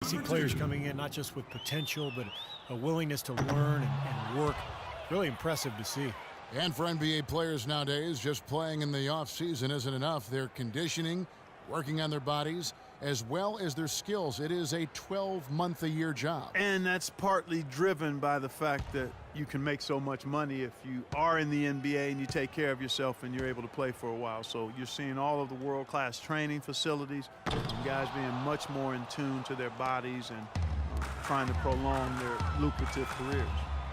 See players coming in not just with potential, but a willingness to learn and work. Really impressive to see. And for NBA players nowadays, just playing in the off-season isn't enough. They're conditioning, working on their bodies, as well as their skills. It is a 12-month-a-year job. And that's partly driven by the fact that you can make so much money if you are in the NBA and you take care of yourself and you're able to play for a while. So you're seeing all of the world-class training facilities and guys being much more in tune to their bodies and trying to prolong their lucrative careers.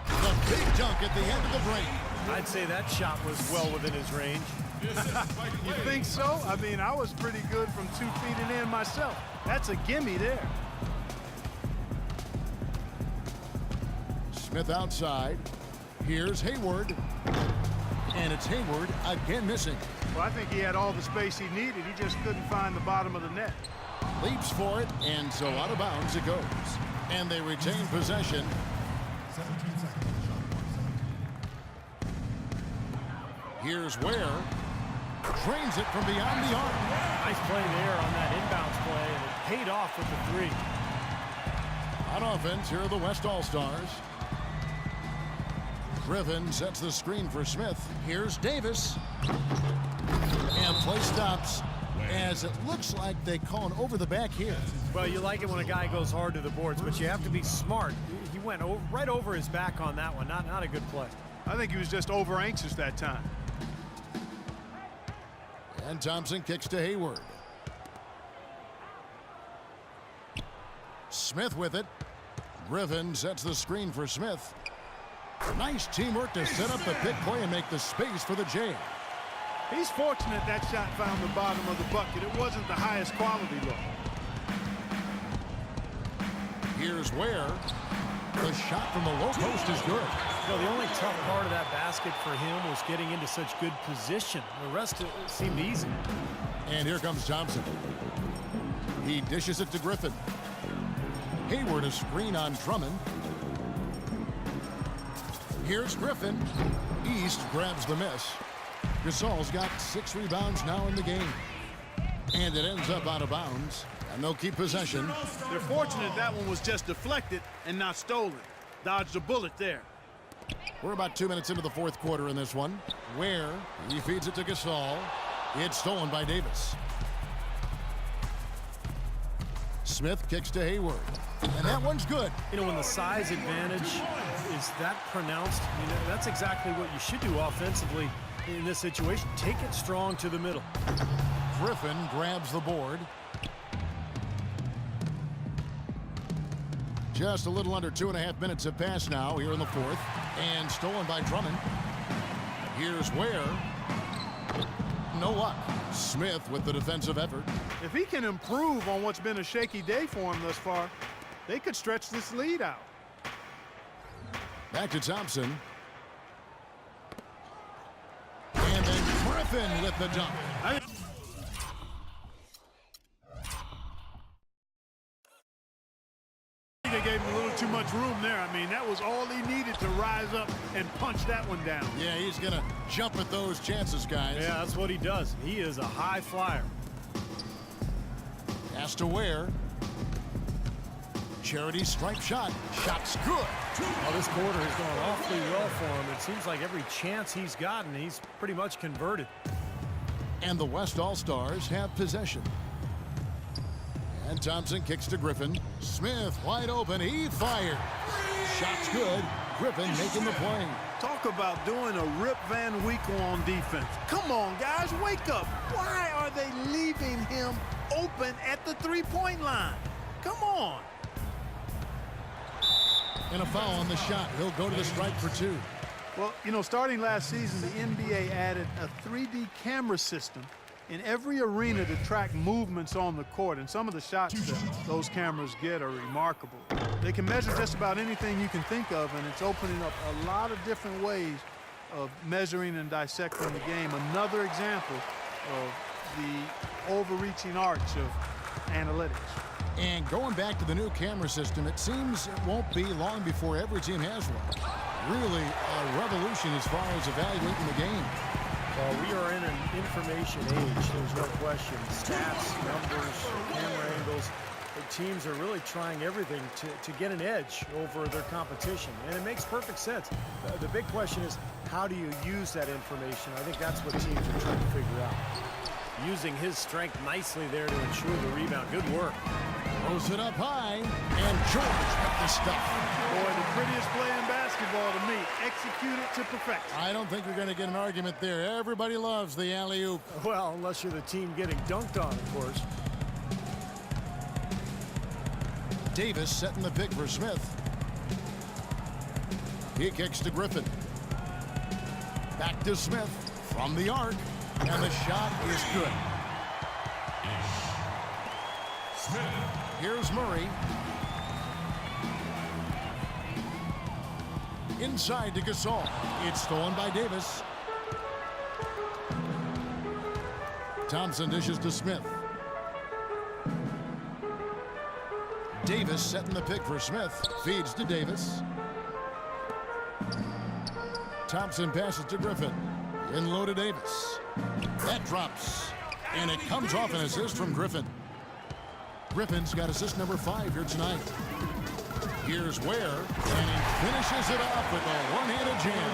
The big dunk at the end of the break. I'd say that shot was well within his range. You think so? I mean, I was pretty good from 2 feet and in myself. That's a gimme there. Smith outside. Here's Hayward. And it's Hayward again missing. Well, I think he had all the space he needed. He just couldn't find the bottom of the net. Leaps for it, and so out of bounds it goes. And they retain possession. 17 seconds. Here's Ware. Drains it from beyond the arc. Nice play there on that inbounds play, and it paid off with the three. On offense, here are the West All-Stars. Griffin sets the screen for Smith. Here's Davis. And play stops as it looks like they call an over the back here. Well, you like it when a guy goes hard to the boards, but you have to be smart. He went right over his back on that one. Not a good play. I think he was just over anxious that time. And Thompson kicks to Hayward. Smith with it. Griffin sets the screen for Smith. Nice teamwork to set up the pick play and make the space for the J. He's fortunate that shot found the bottom of the bucket. It wasn't the highest quality look. Here's Ware. The shot from the low post is good. The only tough part of that basket for him was getting into such good position. The rest seemed easy. And here comes Thompson. He dishes it to Griffin. Hayward a screen on Drummond. Here's Griffin. East grabs the miss. Gasol's got 6 rebounds now in the game. And it ends up out of bounds. And they'll keep possession. They're fortunate that one was just deflected and not stolen. Dodged a bullet there. We're about 2 minutes into the fourth quarter in this one. Ware, he feeds it to Gasol. It's stolen by Davis. Smith kicks to Hayward. And that one's good. You know, when the size advantage is that pronounced, that's exactly what you should do offensively in this situation. Take it strong to the middle. Griffin grabs the board. Just a little under 2.5 minutes have passed now here in the fourth. And stolen by Drummond. Here's Ware. No luck. Smith with the defensive effort. If he can improve on what's been a shaky day for him thus far, they could stretch this lead out. Back to Thompson. And then Griffin with the dunk. They gave him a little too much room there. I mean, that was all he needed to rise up and punch that one down. Yeah, he's going to jump at those chances, guys. Yeah, that's what he does. He is a high flyer. Has to Ware. Charity stripe shot. Shot's good. Well, this quarter has gone awfully well for him. It seems like every chance he's gotten, he's pretty much converted. And the West All-Stars have possession. And Thompson kicks to Griffin. Smith wide open. He fires. Shot's good. Griffin making the play. Talk about doing a Rip Van Winkle on defense. Come on, guys, wake up. Why are they leaving him open at the three-point line? Come on. And a foul on the shot. He'll go to the strike for 2. Well, you know, starting last season, the NBA added a 3D camera system in every arena to track movements on the court, and some of the shots that those cameras get are remarkable. They can measure just about anything you can think of, and it's opening up a lot of different ways of measuring and dissecting the game. Another example of the overreaching arch of analytics. And going back to the new camera system, it seems it won't be long before every team has one. Really a revolution as far as evaluating the game. Well, we are in an information age, there's no question. Stats, numbers, camera angles, the teams are really trying everything to get an edge over their competition, and it makes perfect sense. The big question is, how do you use that information? I think that's what teams are trying to figure out. Using his strength nicely there to ensure the rebound. Good work. Throws it up high, and George with the stuff. Boy, the prettiest play in basketball to me. Execute it to perfection. I don't think you're going to get an argument there. Everybody loves the alley-oop. Well, unless you're the team getting dunked on, of course. Davis setting the pick for Smith. He kicks to Griffin. Back to Smith from the arc, and the shot is good. Here's Murray. Inside to Gasol. It's stolen by Davis. Thompson dishes to Smith. Davis setting the pick for Smith. Feeds to Davis. Thompson passes to Griffin. In low to Davis. That drops. And it comes off an assist from Griffin. Griffin's got assist number 5 here tonight. Here's Ware, and he finishes it off with a one-handed jam.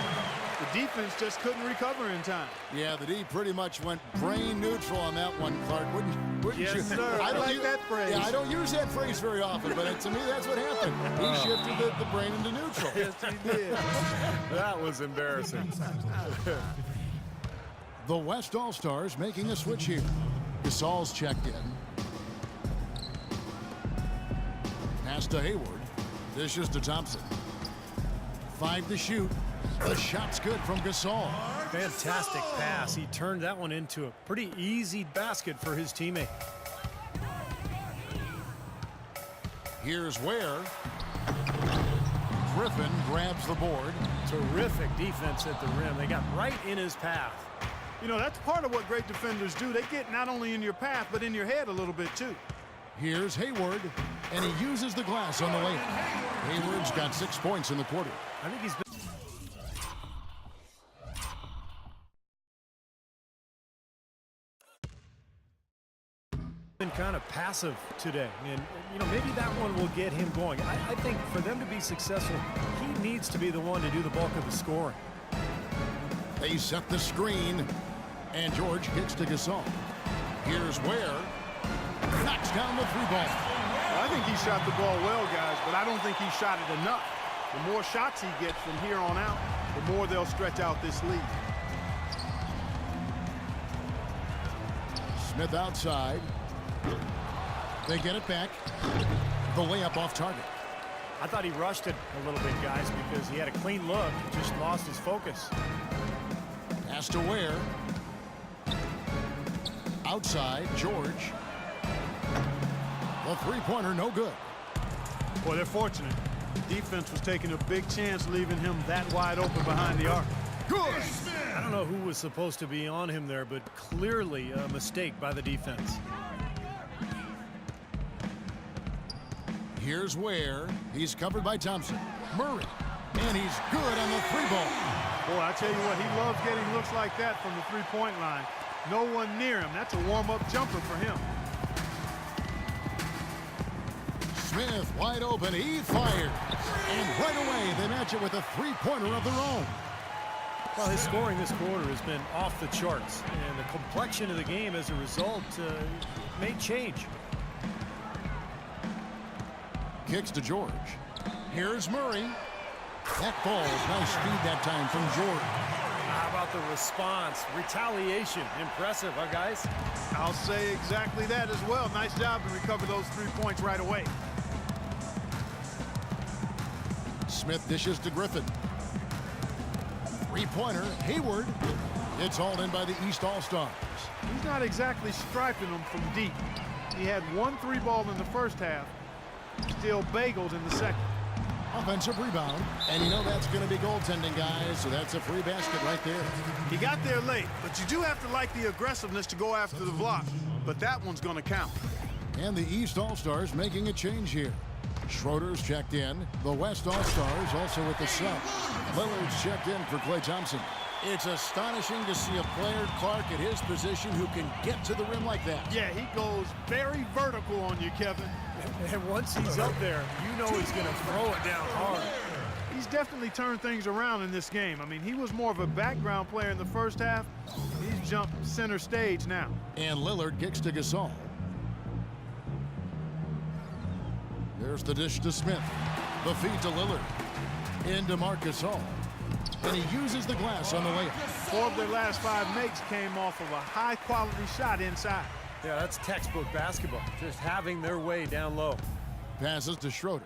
The defense just couldn't recover in time. Yeah, the D pretty much went brain neutral on that one, Clark. Wouldn't Yes, you? sir. I like that phrase. Yeah, I don't use that phrase very often, but to me, that's what happened. He shifted the brain into neutral. Yes, he did. That was embarrassing. The West All-Stars making a switch here. Gasol's checked in. Pass to Hayward. Dishes to Thompson. 5 to shoot. The shot's good from Gasol. Fantastic pass. He turned that one into a pretty easy basket for his teammate. Here's Ware. Griffin grabs the board. Terrific defense at the rim. They got right in his path. You know, that's part of what great defenders do. They get not only in your path, but in your head a little bit, too. Here's Hayward, and he uses the glass on the layup. Hayward's got 6 points in the quarter. I think he's been kind of passive today, and you know, maybe that one will get him going. I think for them to be successful, he needs to be the one to do the bulk of the scoring. They set the screen, and George kicks to Gasol. Here's Ware. Knocks down the 3-ball. Well, I think he shot the ball well, guys, but I don't think he shot it enough. The more shots he gets from here on out, the more they'll stretch out this lead. Smith outside. They get it back. The layup off target. I thought he rushed it a little bit, guys, because he had a clean look, just lost his focus. Pass to Ware. Outside, George. The 3-pointer, no good. Boy, they're fortunate. The defense was taking a big chance, leaving him that wide open behind the arc. Good. I don't know who was supposed to be on him there, but clearly a mistake by the defense. Here's Ware. He's covered by Thompson. Murray. And he's good on the 3-ball. Boy, I tell you what, he loves getting looks like that from the 3-point line. No one near him. That's a warm-up jumper for him. Smith wide open. He fired. And right away, they match it with a 3-pointer of their own. Well, his scoring this quarter has been off the charts, and the complexion of the game as a result may change. Kicks to George. Here's Murray. That ball, nice speed that time from George. How about the response? Retaliation. Impressive, huh, guys? I'll say exactly that as well. Nice job to recover those 3 points right away. Smith dishes to Griffin. 3-pointer, Hayward. It's all in by the East All-Stars. He's not exactly striping them from deep. He had 1 3-ball in the first half, still bageled in the second. Offensive rebound, and you know that's going to be goaltending, guys, so that's a free basket right there. He got there late, but you do have to like the aggressiveness to go after the block. But that one's going to count. And the East All-Stars making a change here. Schroeder's checked in. The West All-Stars also with the sub. Lillard's checked in for Klay Thompson. It's astonishing to see a player, Clark, at his position who can get to the rim like that. Yeah, he goes very vertical on you, Kevin. And once he's up there, you know he's going to throw it down hard. He's definitely turned things around in this game. I mean, he was more of a background player in the first half. He's jumped center stage now. And Lillard kicks to Gasol. There's the dish to Smith. The feed to Lillard. Into Marcus Gasol. And he uses the glass on the layup. 4 of their last 5 makes came off of a high-quality shot inside. Yeah, that's textbook basketball, just having their way down low. Passes to Schroeder.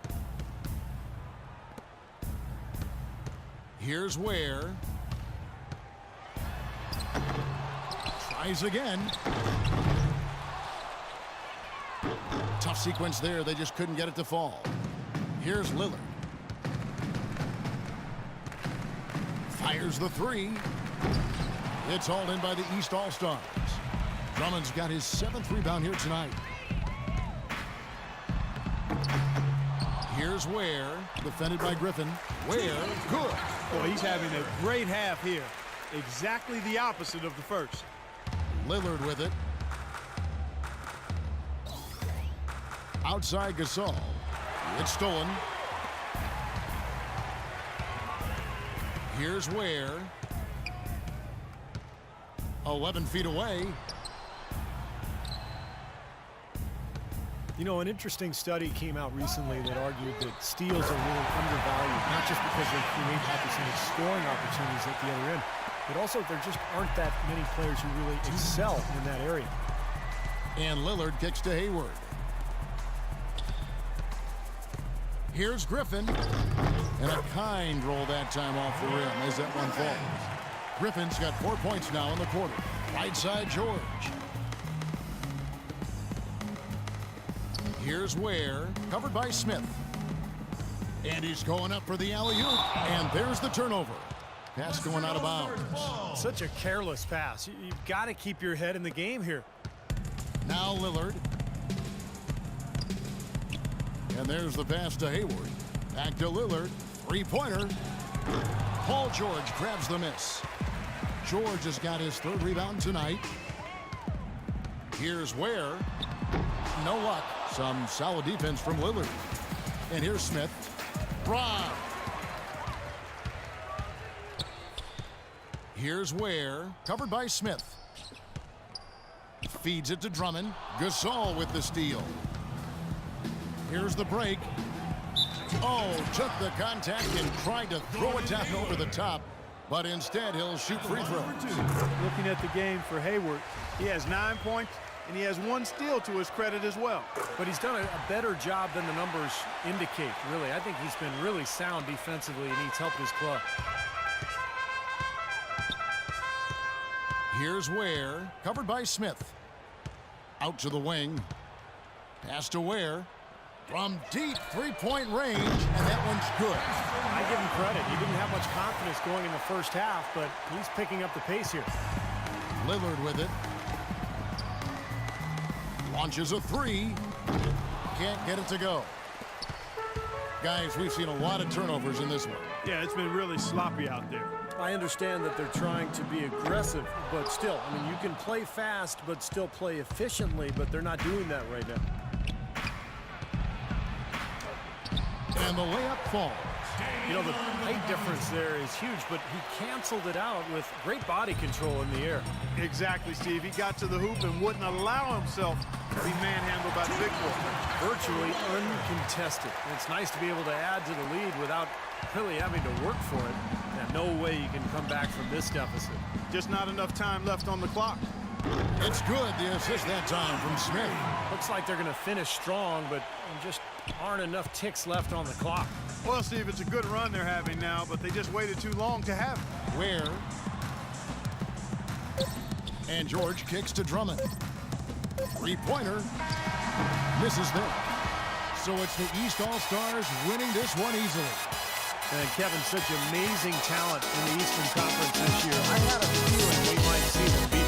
Here's Ware. Tries again. Tough sequence there. They just couldn't get it to fall. Here's Lillard. Fires the 3. It's hauled in by the East All-Stars. Drummond's got his 7th rebound here tonight. Here's Ware, defended by Griffin. Ware, good. Boy, he's having a great half here. Exactly the opposite of the first. Lillard with it. Outside Gasol. It's stolen. Here's Ware. 11 feet away. You know, an interesting study came out recently that argued that steals are really undervalued, not just because they create opportunities, scoring opportunities at the other end, but also there just aren't that many players who really excel in that area. And Lillard kicks to Hayward. Here's Griffin. And a kind roll that time off the rim as that one falls. Griffin's got 4 points now in the quarter. Right side, George. Here's Ware, covered by Smith. And he's going up for the alley-oop. And there's the turnover. Pass going out of bounds. Such a careless pass. You've got to keep your head in the game here. Now Lillard. And there's the pass to Hayward. Back to Lillard. Three-pointer. Paul George grabs the miss. George has got his 3rd rebound tonight. Here's Ware. No luck. Some solid defense from Lillard. And here's Smith. Rob. Here's Ware, covered by Smith. Feeds it to Drummond. Gasol with the steal. Here's the break. Oh, took the contact and tried to throw it down over the top. But instead, he'll shoot free throws. Looking at the game for Hayward, he has 9 points, and he has 1 steal to his credit as well. But he's done a better job than the numbers indicate, really. I think he's been really sound defensively, and he's helped his club. Here's Ware, covered by Smith. Out to the wing. Pass to Ware. From deep three-point range, and that one's good. I give him credit. He didn't have much confidence going in the first half, but he's picking up the pace here. Lillard with it. Launches a 3. Can't get it to go. Guys, we've seen a lot of turnovers in this one. Yeah, it's been really sloppy out there. I understand that they're trying to be aggressive, but still, I mean, you can play fast but still play efficiently, but they're not doing that right now. And the layup falls. You know, the height difference there is huge, but he canceled it out with great body control in the air. Exactly, Steve. He got to the hoop and wouldn't allow himself to be manhandled by the big boy. Virtually uncontested. And it's nice to be able to add to the lead without really having to work for it. And no way you can come back from this deficit. Just not enough time left on the clock. It's good, the assist that time from Smith. Looks like they're going to finish strong, but just aren't enough ticks left on the clock. Well, Steve, it's a good run they're having now, but they just waited too long to have it. Ware. And George kicks to Drummond. Three-pointer. Misses there. So it's the East All-Stars winning this one easily. And Kevin, such amazing talent in the Eastern Conference this year. I had a feeling we might see them beat